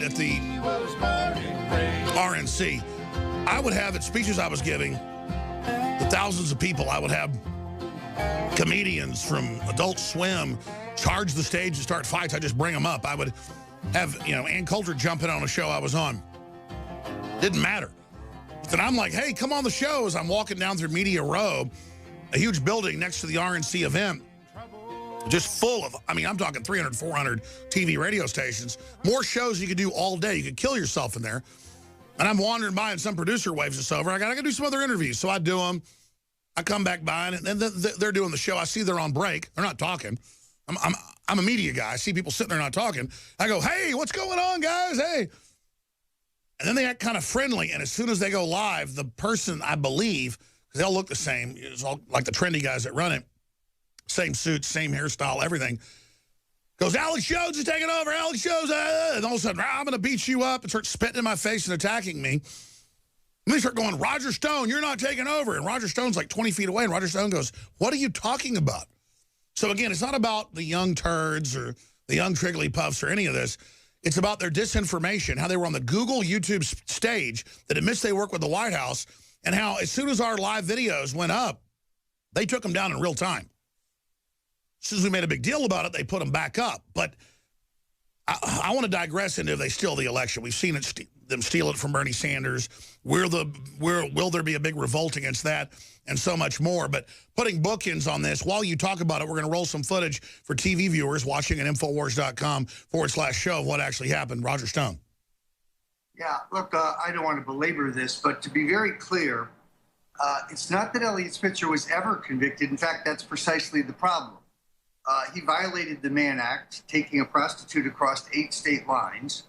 at the RNC, I would have, at speeches I was giving, the thousands of people, I would have comedians from Adult Swim charge the stage and start fights. I just bring them up. I would have, Ann Coulter jump in on a show I was on. Didn't matter. But then I'm like, hey, come on the show. As I'm walking down through Media Row, a huge building next to the RNC event, just full of, I'm talking 300, 400 TV radio stations. More shows you could do all day. You could kill yourself in there. And I'm wandering by and some producer waves us over. I got to do some other interviews. So I do them. I come back by and they're doing the show. I see they're on break. They're not talking. I'm a media guy. I see people sitting there not talking. I go, hey, what's going on, guys? Hey. And then they act kind of friendly. And as soon as they go live, the person, I believe, because they all look the same, it's all like the trendy guys that run it, same suits, same hairstyle, everything, goes, Alex Jones is taking over, Alex Jones, and all of a sudden, I'm going to beat you up, and start spitting in my face and attacking me. And they start going, Roger Stone, you're not taking over. And Roger Stone's like 20 feet away, and Roger Stone goes, what are you talking about? So again, it's not about the young turds or the young Triggly Puffs or any of this. It's about their disinformation, how they were on the Google YouTube stage that admits they work with the White House, and how as soon as our live videos went up, they took them down in real time. As soon as we made a big deal about it, they put them back up. But I want to digress into if they steal the election. We've seen them steal it from Bernie Sanders. Will there be a big revolt against that? And so much more. But putting bookends on this, while you talk about it, we're going to roll some footage for TV viewers watching at Infowars.com/show of what actually happened. Roger Stone. Yeah, look, I don't want to belabor this, but to be very clear, it's not that Eliot Spitzer was ever convicted. In fact, that's precisely the problem. He violated the Mann Act, taking a prostitute across 8 state lines.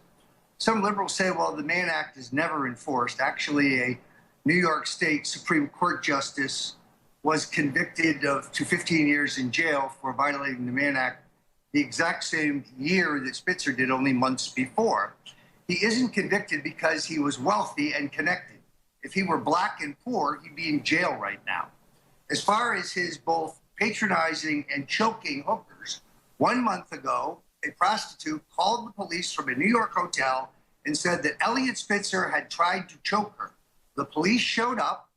Some liberals say, well, the Mann Act is never enforced. Actually, a New York State Supreme Court justice was convicted to 15 years in jail for violating the Mann Act the exact same year that Spitzer did, only months before. He isn't convicted because he was wealthy and connected. If he were black and poor, he'd be in jail right now. As far as his both patronizing and choking hookers, 1 month ago, a prostitute called the police from a New York hotel and said that Eliot Spitzer had tried to choke her. The police showed up.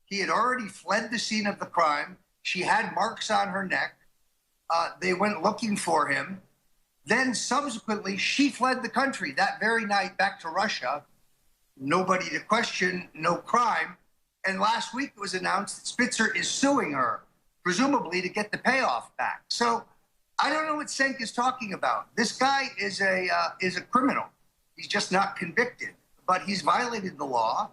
He had already fled the scene of the crime. She had marks on her neck. They went looking for him. Then subsequently, she fled the country that very night back to Russia. Nobody to question, no crime. And last week it was announced that Spitzer is suing her, presumably to get the payoff back. So I don't know what Cenk is talking about. This guy is a criminal. He's just not convicted, but he's violated the law.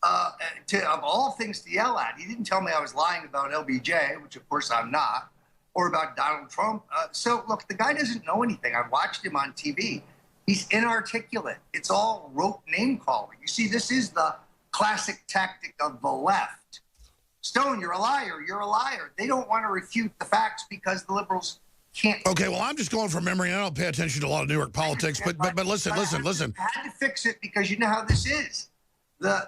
Of all things to yell at, he didn't tell me I was lying about LBJ, which of course I'm not, or about Donald Trump. So look, the guy doesn't know anything. I've watched him on TV. He's inarticulate. It's all rote name calling. You see, this is the classic tactic of the left. Stone, you're a liar. You're a liar. They don't want to refute the facts because the liberals can't. Okay, well, I'm just going from memory. I don't pay attention to a lot of New York politics, but listen. I had to fix it because you know how this is. The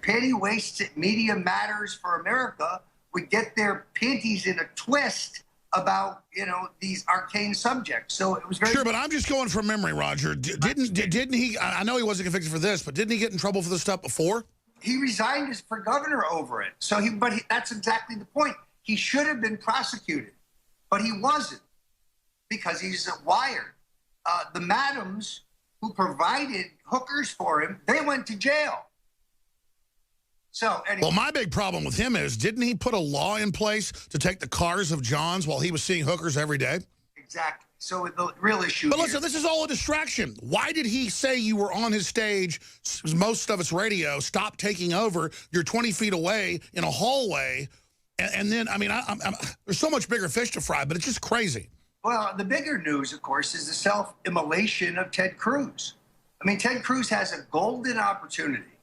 petty waste media matters for America would get their panties in a twist about these arcane subjects. So it was very sure. But I'm just going from memory, Roger. Didn't he? I know he wasn't convicted for this, but didn't he get in trouble for this stuff before? He resigned as for governor over it. So that's exactly the point. He should have been prosecuted, but he wasn't because he's wired. The madams who provided hookers for him, they went to jail. So anyway. Well, my big problem with him is, didn't he put a law in place to take the cars of Johns while he was seeing hookers every day? Exactly. So the real issue But listen, this is all a distraction. Why did he say you were on his stage, most of it's radio, stop taking over, you're 20 feet away in a hallway, and then, there's so much bigger fish to fry, but it's just crazy. Well, the bigger news, of course, is the self-immolation of Ted Cruz. Ted Cruz has a golden opportunity,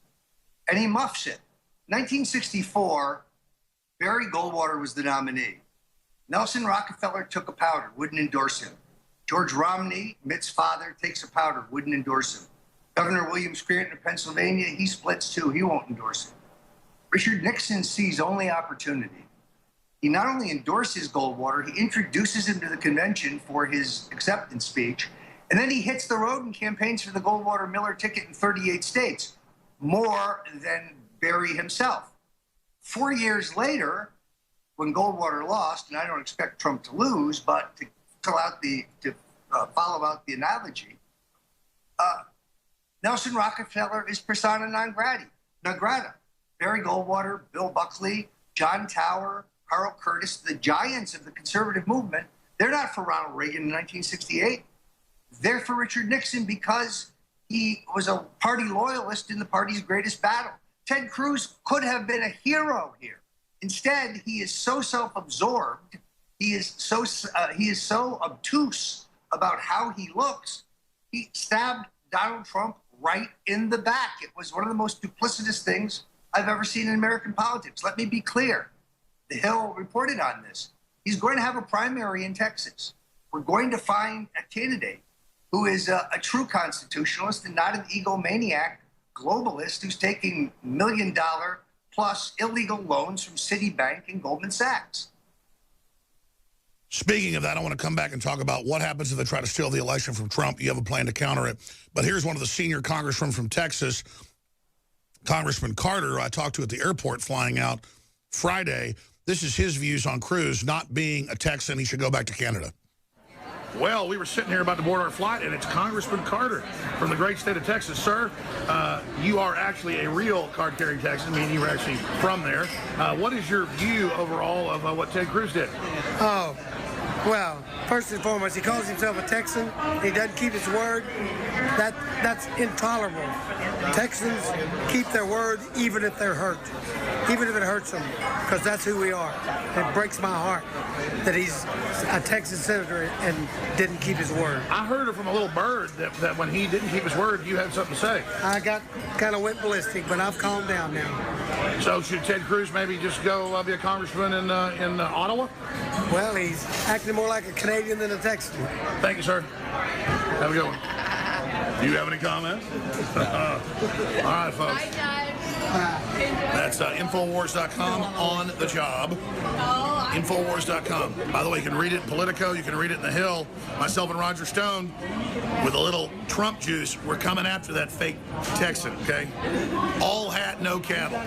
and he muffs it. 1964, Barry Goldwater was the nominee. Nelson Rockefeller took a powder, wouldn't endorse him. George Romney, Mitt's father, takes a powder, wouldn't endorse him. Governor William Scranton of Pennsylvania, he splits too, he won't endorse him. Richard Nixon sees only opportunity. He not only endorses Goldwater, he introduces him to the convention for his acceptance speech, And then he hits the road and campaigns for the Goldwater-Miller ticket in 38 states, more than Barry himself. 4 years later, when Goldwater lost, and I don't expect Trump to lose, but to follow out the analogy, Nelson Rockefeller is persona non grata. Barry Goldwater, Bill Buckley, John Tower, Carl Curtis, the giants of the conservative movement, they're not for Ronald Reagan in 1968. They're for Richard Nixon because he was a party loyalist in the party's greatest battle. Ted Cruz could have been a hero here. Instead, he is so self-absorbed, he is so obtuse about how he looks, he stabbed Donald Trump right in the back. It was one of the most duplicitous things I've ever seen in American politics. Let me be clear. The Hill reported on this. He's going to have a primary in Texas. We're going to find a candidate who is a true constitutionalist and not an egomaniac globalist who's taking $1 million plus illegal loans from Citibank and Goldman Sachs. Speaking of that, I want to come back and talk about what happens if they try to steal the election from Trump. You have a plan to counter it. But here's one of the senior congressmen from Texas, Congressman Carter, who I talked to at the airport flying out Friday. This is his views on Cruz not being a Texan. He should go back to Canada. Well, we were sitting here about to board our flight, and it's Congressman Carter from the great state of Texas. Sir, you are actually a real card-carrying Texan, meaning you were actually from there. What is your view overall of what Ted Cruz did? Oh, well, first and foremost, he calls himself a Texan. He doesn't keep his word. That's intolerable. Texans keep their word even if they're hurt, even if it hurts them, because that's who we are. It breaks my heart that he's a Texas senator and didn't keep his word. I heard it from a little bird that when he didn't keep his word, you had something to say. I kind of went ballistic, but I've calmed down now. So should Ted Cruz maybe just go be a congressman in Ottawa? Well, he's acting more like a Canadian than a Texan. Thank you, sir. Have a good one. Do you have any comments? All right, folks. That's Infowars.com on the job. Infowars.com. By the way, you can read it in Politico. You can read it in The Hill. Myself and Roger Stone, with a little Trump juice, we're coming after that fake Texan, okay? All hat, no cattle.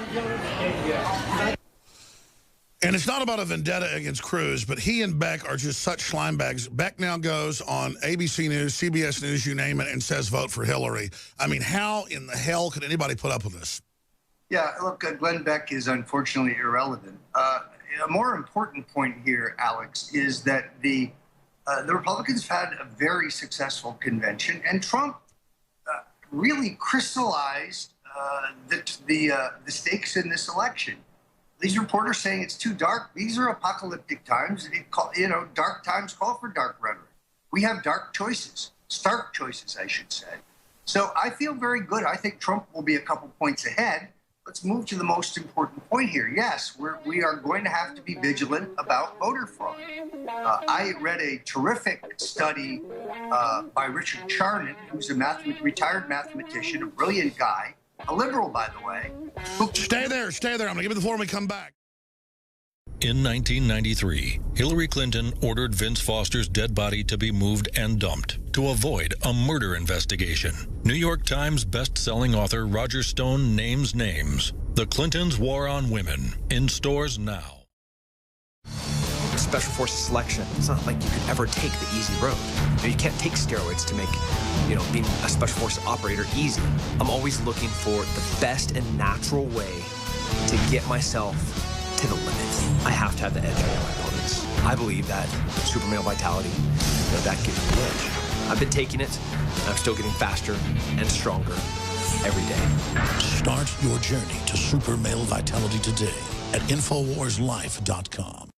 And it's not about a vendetta against Cruz, but he and Beck are just such slimebags. Beck now goes on ABC News, CBS News, you name it, and says vote for Hillary. I mean, how in the hell could anybody put up with this? Yeah, look, Glenn Beck is unfortunately irrelevant. A more important point here, Alex, is that the Republicans had a very successful convention, and Trump really crystallized the stakes in this election. These reporters saying it's too dark. These are apocalyptic times. Dark times call for dark rhetoric. We have dark choices, stark choices, I should say. So I feel very good. I think Trump will be a couple points ahead. Let's move to the most important point here. Yes, we are going to have to be vigilant about voter fraud. I read a terrific study by Richard Charnon, who's a retired mathematician, a brilliant guy, a liberal, by the way. Stay there. I'm going to give you the floor when we come back. In 1993, Hillary Clinton ordered Vince Foster's dead body to be moved and dumped to avoid a murder investigation. New York Times best-selling author Roger Stone names names. The Clintons' War on Women, in stores now. Special Forces selection, it's not like you could ever take the easy road. You can't take steroids to make, being a Special Forces operator easy. I'm always looking for the best and natural way to get myself to the limit. I have to have the edge over my opponents. I believe that super male vitality, that gives me the edge. I've been taking it, and I'm still getting faster and stronger every day. Start your journey to super male vitality today at InfoWarsLife.com.